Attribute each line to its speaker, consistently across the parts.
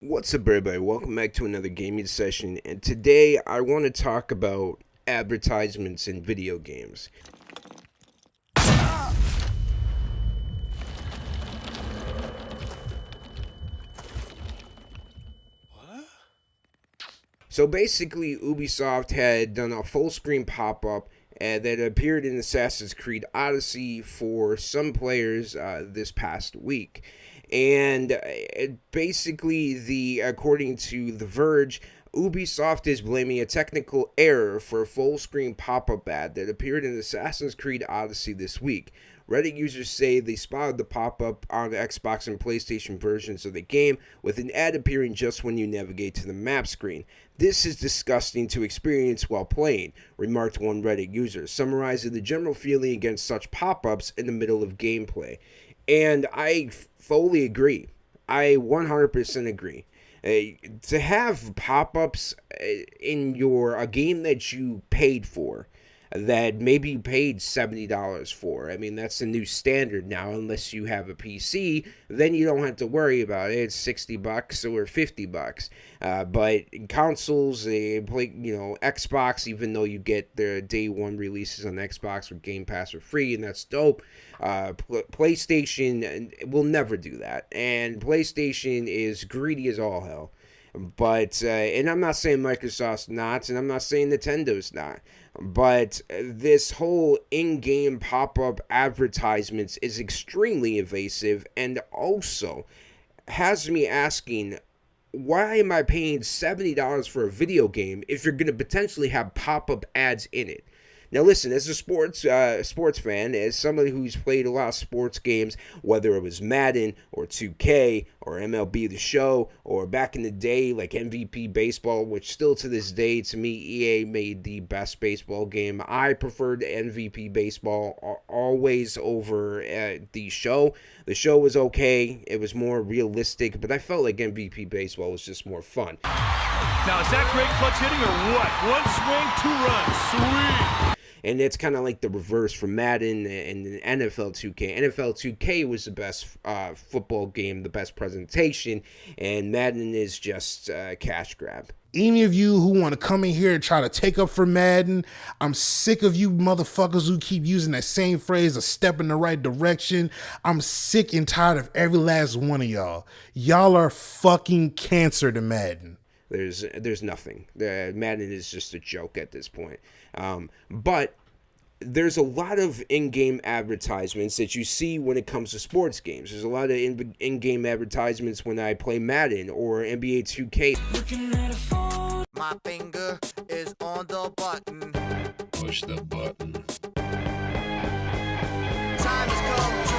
Speaker 1: What's up, everybody? Welcome back to another gaming session, and today I want to talk about advertisements in video games. So basically, Ubisoft had done a full screen pop-up that appeared in Assassin's Creed Odyssey for some players this past week. And basically, according to The Verge, Ubisoft is blaming a technical error for a full screen pop up ad that appeared in Assassin's Creed Odyssey this week. Reddit users say they spotted the pop up on the Xbox and PlayStation versions of the game, with an ad appearing just when you navigate to the map screen. This is disgusting to experience while playing, remarked one Reddit user, summarizing the general feeling against such pop ups in the middle of gameplay. And I fully agree. I 100% agree. To have pop-ups in a game that you paid for, that maybe you paid $70 for. I mean, that's the new standard now. Unless you have a PC, then you don't have to worry about it. It's $60 or $50. But in consoles, Xbox, even though you get the day one releases on Xbox with Game Pass for free, and that's dope. PlayStation will never do that, and PlayStation is greedy as all hell. But and I'm not saying Microsoft's not, and I'm not saying Nintendo's not. But this whole in-game pop-up advertisements is extremely invasive, and also has me asking, why am I paying $70 for a video game if you're going to potentially have pop-up ads in it? Now listen, as a sports fan, as somebody who's played a lot of sports games, whether it was Madden or 2K or MLB The Show, or back in the day like MVP Baseball, which still to this day, to me, EA made the best baseball game. I preferred MVP Baseball always over the show. The show was okay. It was more realistic, but I felt like MVP Baseball was just more fun.
Speaker 2: Now, is that great clutch hitting or what? 1 swing, 2 runs. Sweet.
Speaker 1: And it's kind of like the reverse from Madden and NFL 2K. NFL 2K was the best football game, the best presentation, and Madden is just cash grab.
Speaker 3: Any of you who want to come in here and try to take up for Madden, I'm sick of you motherfuckers who keep using that same phrase, a step in the right direction. I'm sick and tired of every last one of y'all. Y'all are fucking cancer to Madden.
Speaker 1: There's nothing. Madden is just a joke at this point. But there's a lot of in-game advertisements that you see when it comes to sports games. There's a lot of in-game advertisements when I play Madden or NBA 2K.
Speaker 4: Looking at a phone. My finger is on the button.
Speaker 5: Push the button.
Speaker 4: Time has come to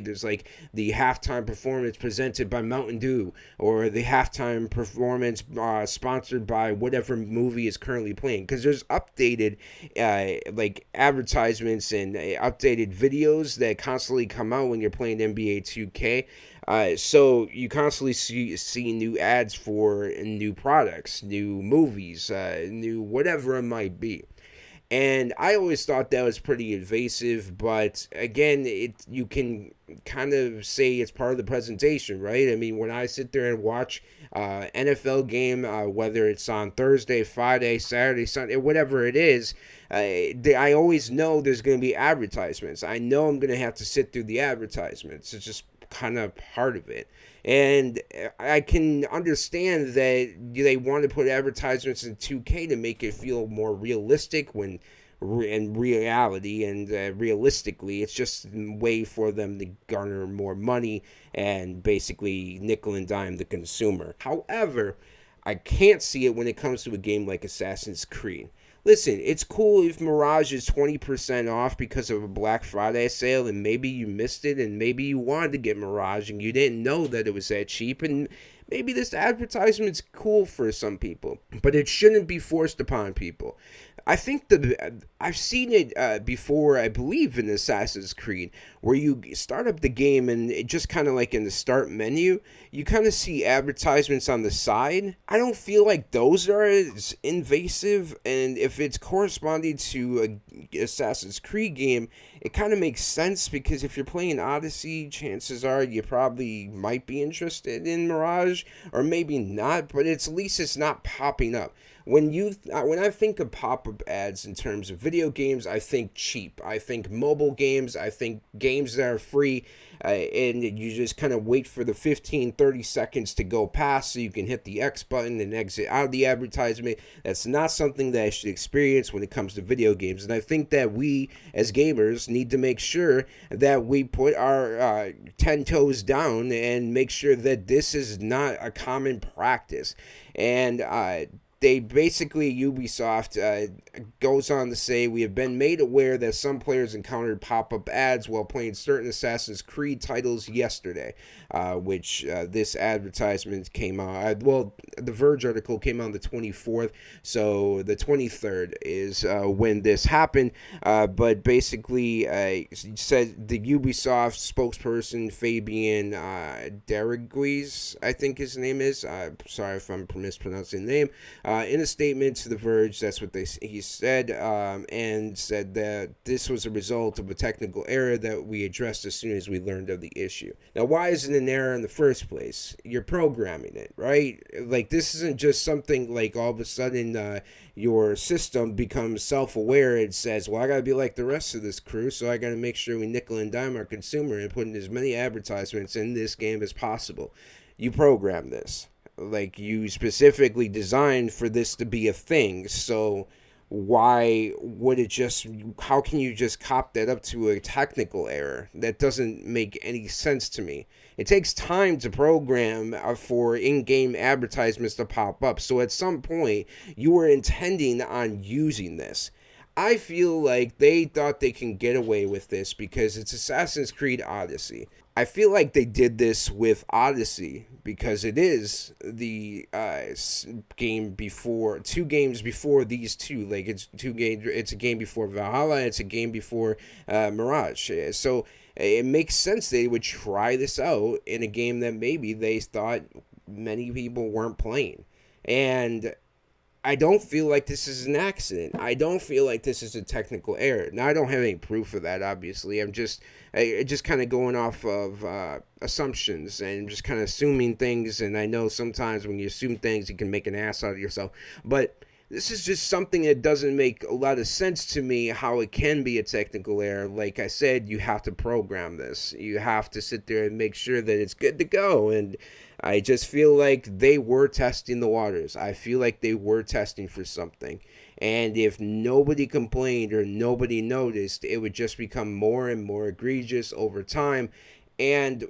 Speaker 1: There's like the halftime performance presented by Mountain Dew, or the halftime performance sponsored by whatever movie is currently playing. Because there's updated like advertisements and updated videos that constantly come out when you're playing NBA 2K. So you constantly see new ads for new products, new movies, new whatever it might be. And I always thought that was pretty invasive, but again, you can kind of say it's part of the presentation, right? I mean, when I sit there and watch NFL game, whether it's on Thursday, Friday, Saturday, Sunday, whatever it is, I always know there's going to be advertisements. I know I'm going to have to sit through the advertisements. It's just kind of part of it. And I can understand that they want to put advertisements in 2K to make it feel more realistic when in reality and realistically it's just a way for them to garner more money and basically nickel and dime the consumer. However, I can't see it when it comes to a game like Assassin's Creed. Listen, it's cool if Mirage is 20% off because of a Black Friday sale, and maybe you missed it, and maybe you wanted to get Mirage and you didn't know that it was that cheap, and maybe this advertisement's cool for some people, but it shouldn't be forced upon people. I think I've seen it before, I believe, in Assassin's Creed, where you start up the game and it just kind of like in the start menu, you kind of see advertisements on the side. I don't feel like those are as invasive, and if it's corresponding to a Assassin's Creed game, it kind of makes sense because if you're playing Odyssey, chances are you probably might be interested in Mirage, or maybe not, but at least it's not popping up. When I think of pop-up ads in terms of video games, I think cheap. I think mobile games. I think games that are free, and you just kind of wait for the 15-30 seconds to go past so you can hit the X button and exit out of the advertisement. That's not something that I should experience when it comes to video games. And I think that we, as gamers, need to make sure that we put our 10 toes down and make sure that this is not a common practice. And they basically, Ubisoft goes on to say, we have been made aware that some players encountered pop-up ads while playing certain Assassin's Creed titles yesterday, which this advertisement came out, the Verge article came out on the 24th, so the 23rd is when this happened, but basically said the Ubisoft spokesperson, Fabian Deriguez, I think his name is, sorry if I'm mispronouncing the name, in a statement to The Verge, that's what he said, and said that this was a result of a technical error that we addressed as soon as we learned of the issue. Now, why is it an error in the first place? You're programming it, right? Like, this isn't just something like all of a sudden your system becomes self-aware and says, well, I got to be like the rest of this crew, so I got to make sure we nickel and dime our consumer and put in as many advertisements in this game as possible. You program this. Like, you specifically designed for this to be a thing, so why would it just, how can you just cop that up to a technical error? That doesn't make any sense to me. It takes time to program for in-game advertisements to pop up, so at some point, you were intending on using this. I feel like they thought they can get away with this because it's Assassin's Creed Odyssey. I feel like they did this with Odyssey because it is the game before, 2 games before these two. Like, it's a game before Valhalla, it's a game before Mirage. So it makes sense they would try this out in a game that maybe they thought many people weren't playing. And I don't feel like this is an accident. I don't feel like this is a technical error. Now, I don't have any proof of that, obviously. I'm just kind of going off of assumptions and just kind of assuming things. And I know sometimes when you assume things, you can make an ass out of yourself. But this is just something that doesn't make a lot of sense to me, how it can be a technical error. Like I said, you have to program this. You have to sit there and make sure that it's good to go. And I just feel like they were testing the waters. I feel like they were testing for something. And if nobody complained or nobody noticed, it would just become more and more egregious over time. And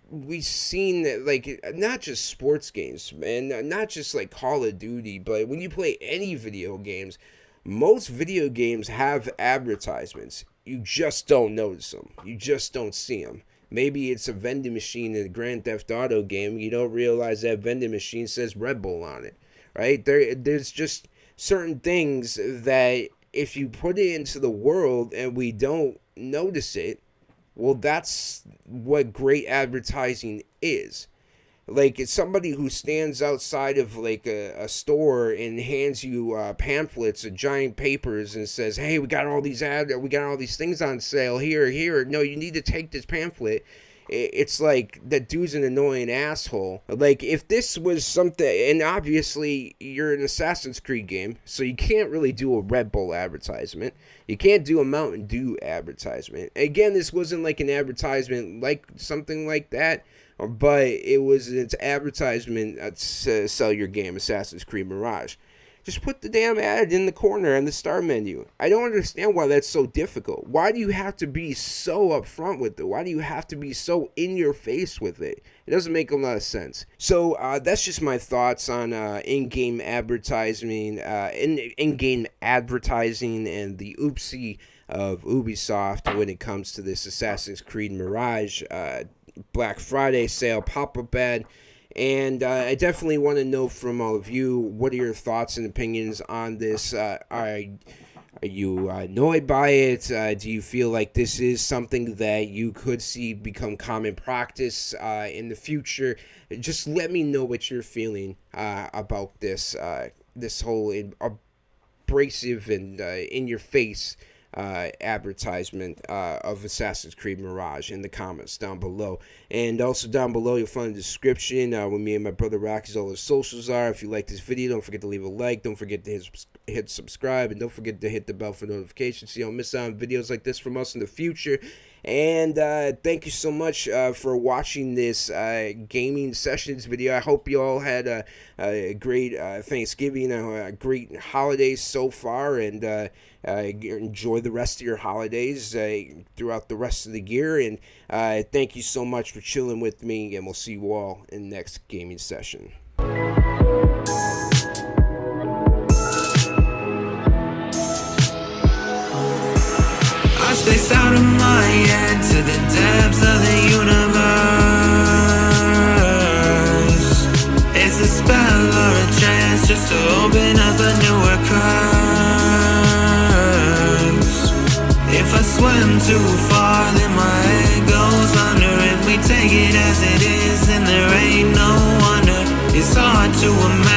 Speaker 1: we've seen that, like, not just sports games, man, not just like Call of Duty, but when you play any video games, most video games have advertisements. You just don't notice them. You just don't see them. Maybe it's a vending machine in a Grand Theft Auto game. You don't realize that vending machine says Red Bull on it, right? There's just certain things that if you put it into the world and we don't notice it, well, that's what great advertising is. Like, it's somebody who stands outside of, like, a store and hands you pamphlets of giant papers and says, hey, we got all these things on sale here. No, you need to take this pamphlet. It's like, that dude's an annoying asshole. Like, if this was something, and obviously you're an Assassin's Creed game, so you can't really do a Red Bull advertisement. You can't do a Mountain Dew advertisement. Again, this wasn't like an advertisement like something like that, but it's advertisement to sell your game, Assassin's Creed Mirage. Just put the damn ad in the corner in the start menu. I don't understand why that's so difficult. Why do you have to be so upfront with it? Why do you have to be so in your face with it? It doesn't make a lot of sense. So that's just my thoughts on in-game advertising, in-game advertising, and the oopsie of Ubisoft when it comes to this Assassin's Creed Mirage Black Friday sale pop-up ad. And I definitely want to know from all of you, what are your thoughts and opinions on this? Are you annoyed by it? Do you feel like this is something that you could see become common practice in the future? Just let me know what you're feeling about this whole abrasive and in-your-face advertisement of Assassin's Creed Mirage in the comments down below. And also down below you'll find the description where me and my brother Rocky's all his socials are. If you like this video, don't forget to leave a like, don't forget to hit subscribe, and don't forget to hit the bell for notifications so you don't miss out on videos like this from us in the future. And thank you so much for watching this gaming sessions video. I hope you all had a great Thanksgiving, a great holidays so far, and enjoy the rest of your holidays throughout the rest of the year. And thank you so much for chilling with me, and we'll see you all in the next gaming session.
Speaker 6: I stay out of my head to the depths of the universe. It's a spell or a chance just to open up a newer curse. If I swim too far, then my head goes under. If we take it as it is, then there ain't no wonder. It's hard to imagine